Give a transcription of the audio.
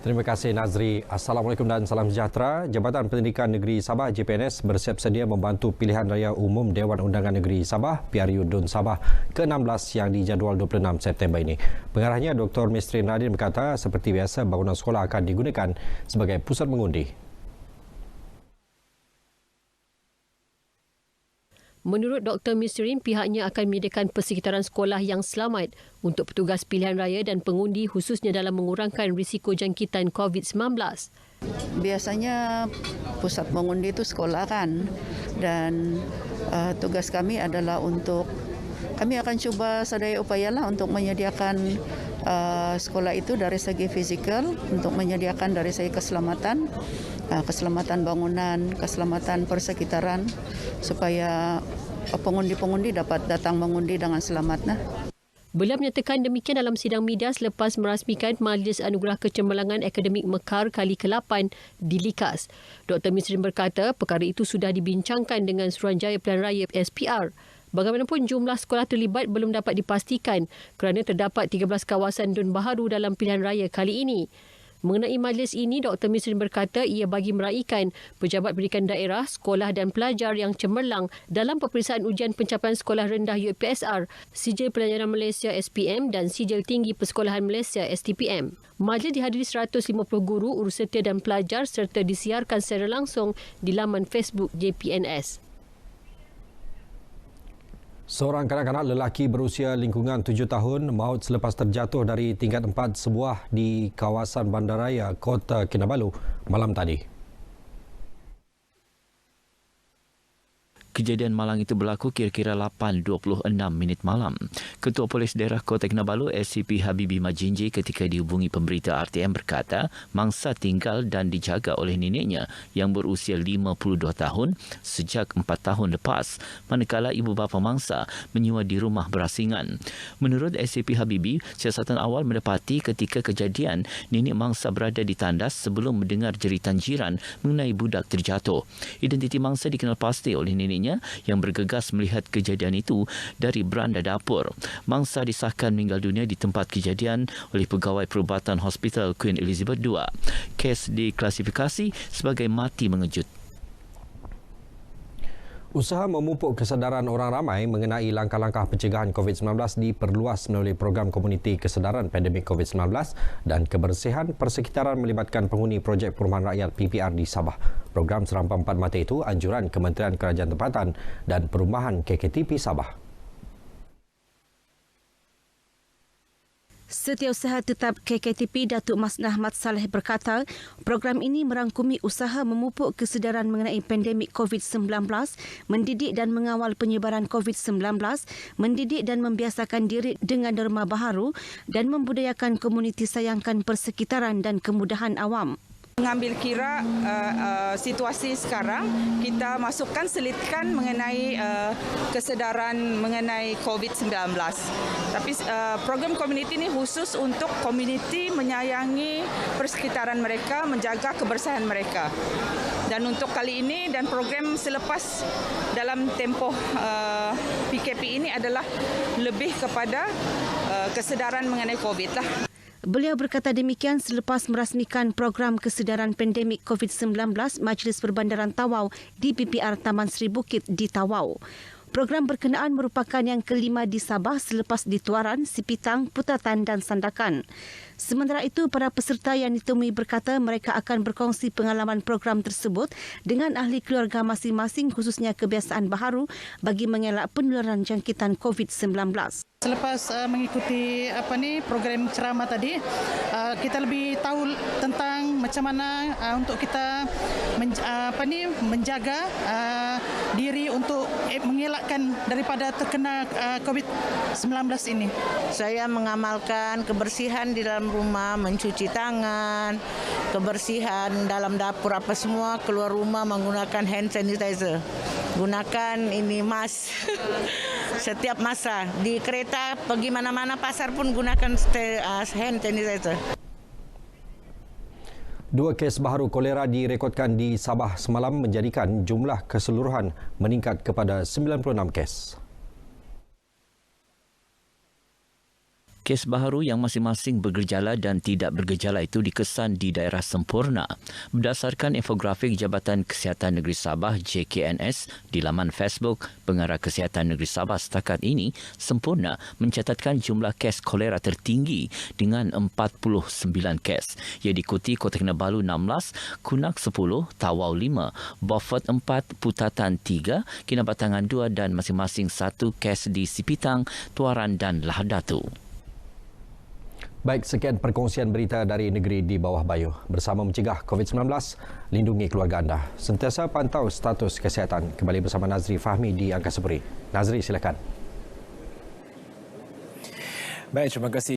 Terima kasih Nazri. Assalamualaikum dan salam sejahtera. Jabatan Pendidikan Negeri Sabah JPNS bersiap sedia membantu pilihan raya umum Dewan Undangan Negeri Sabah PRU DUN Sabah ke-16 yang dijadual 26 September ini. Pengarahnya Dr. Mistri Nadin berkata seperti biasa bangunan sekolah akan digunakan sebagai pusat mengundi. Menurut Dr. Misrin, pihaknya akan menyediakan persekitaran sekolah yang selamat untuk petugas pilihan raya dan pengundi khususnya dalam mengurangkan risiko jangkitan COVID-19. Biasanya pusat mengundi itu sekolah kan, dan tugas kami adalah kami akan cuba sadaya upayalah untuk menyediakan sekolah itu dari segi fizikal, untuk menyediakan dari segi keselamatan, keselamatan bangunan, keselamatan persekitaran, supaya pengundi-pengundi dapat datang mengundi dengan selamat. Beliau menyatakan demikian dalam sidang media selepas merasmikan Majlis Anugerah Kecemerlangan Akademik Mekar kali ke-8 di Likas. Dr. Misrin berkata perkara itu sudah dibincangkan dengan Suruhanjaya Pilihan Raya SPR. Bagaimanapun jumlah sekolah terlibat belum dapat dipastikan kerana terdapat 13 kawasan DUN baharu dalam pilihan raya kali ini. Mengenai majlis ini, Dr. Misrin berkata ia bagi meraihkan pejabat pendidikan daerah, sekolah dan pelajar yang cemerlang dalam peperiksaan ujian pencapaian sekolah rendah UPSR, Sijil Pelajaran Malaysia SPM dan Sijil Tinggi Persekolahan Malaysia STPM. Majlis dihadiri 150 guru, urusetia dan pelajar serta disiarkan secara langsung di laman Facebook JPNS. Seorang kanak-kanak lelaki berusia lingkungan 7 tahun maut selepas terjatuh dari tingkat 4 sebuah di kawasan bandaraya Kota Kinabalu malam tadi. Kejadian malang itu berlaku kira-kira 8.26 minit malam. Ketua Polis Daerah Kota Kinabalu SCP Habibi Majinji ketika dihubungi pemberita RTM berkata mangsa tinggal dan dijaga oleh neneknya yang berusia 52 tahun sejak 4 tahun lepas, manakala ibu bapa mangsa menyewa di rumah berasingan. Menurut SCP Habibi, siasatan awal mendapati ketika kejadian nenek mangsa berada di tandas sebelum mendengar jeritan jiran mengenai budak terjatuh. Identiti mangsa dikenal pasti oleh neneknya yang bergegas melihat kejadian itu dari beranda dapur. Mangsa disahkan meninggal dunia di tempat kejadian oleh pegawai perubatan Hospital Queen Elizabeth II. Kes diklasifikasi sebagai mati mengejut. Usaha memupuk kesedaran orang ramai mengenai langkah-langkah pencegahan COVID-19 diperluas melalui program komuniti kesedaran pandemik COVID-19 dan kebersihan persekitaran melibatkan penghuni projek perumahan rakyat PPR di Sabah. Program serampa 4 mata itu anjuran Kementerian Kerajaan Tempatan dan Perumahan KKTP Sabah. Setiausaha Tetap KKTP Datuk Masnah Mat Saleh berkata, program ini merangkumi usaha memupuk kesedaran mengenai pandemik COVID-19, mendidik dan mengawal penyebaran COVID-19, mendidik dan membiasakan diri dengan norma baharu dan membudayakan komuniti sayangkan persekitaran dan kemudahan awam. Mengambil kira situasi sekarang, kita masukkan selitkan mengenai kesedaran mengenai COVID-19. Tapi program komuniti ini khusus untuk komuniti menyayangi persekitaran mereka, menjaga kebersihan mereka. Dan untuk kali ini dan program selepas dalam tempoh PKP ini adalah lebih kepada kesedaran mengenai COVID lah. Beliau berkata demikian selepas merasmikan program kesedaran pandemik COVID-19 Majlis Perbandaran Tawau di PPR Taman Seri Bukit di Tawau. Program berkenaan merupakan yang kelima di Sabah selepas di Tuaran, Sipitang, Putatan dan Sandakan. Sementara itu, para peserta yang ditemui berkata mereka akan berkongsi pengalaman program tersebut dengan ahli keluarga masing-masing khususnya kebiasaan baharu bagi mengelak penularan jangkitan COVID-19. Selepas mengikuti program ceramah tadi, kita lebih tahu tentang macam mana untuk kita menjaga diri untuk mengelakkan daripada terkena COVID-19 ini. Saya mengamalkan kebersihan di dalam rumah, mencuci tangan, kebersihan dalam dapur apa semua, keluar rumah menggunakan hand sanitizer. Gunakan ini mask setiap masa. Di kereta, pergi mana-mana, pasar pun gunakan hand sanitizer. 2 kes baharu kolera direkodkan di Sabah semalam menjadikan jumlah keseluruhan meningkat kepada 96 kes. Kes baharu yang masing-masing bergejala dan tidak bergejala itu dikesan di daerah sempurna. Berdasarkan infografik Jabatan Kesihatan Negeri Sabah JKNS di laman Facebook Pengarah Kesihatan Negeri Sabah setakat ini, Sempurna mencatatkan jumlah kes kolera tertinggi dengan 49 kes. Ia diikuti Kota Kinabalu 16, Kunak 10, Tawau 5, Beaufort 4, Putatan 3, Kinabatangan 2 dan masing-masing 1 kes di Sipitang, Tuaran dan Lahad Datu. Baik, sekian perkongsian berita dari negeri di bawah Bayuh. Bersama mencegah COVID-19, lindungi keluarga anda. Sentiasa pantau status kesihatan. Kembali bersama Nazri Fahmi di Angkasa Puri. Nazri, silakan. Baik, terima kasih.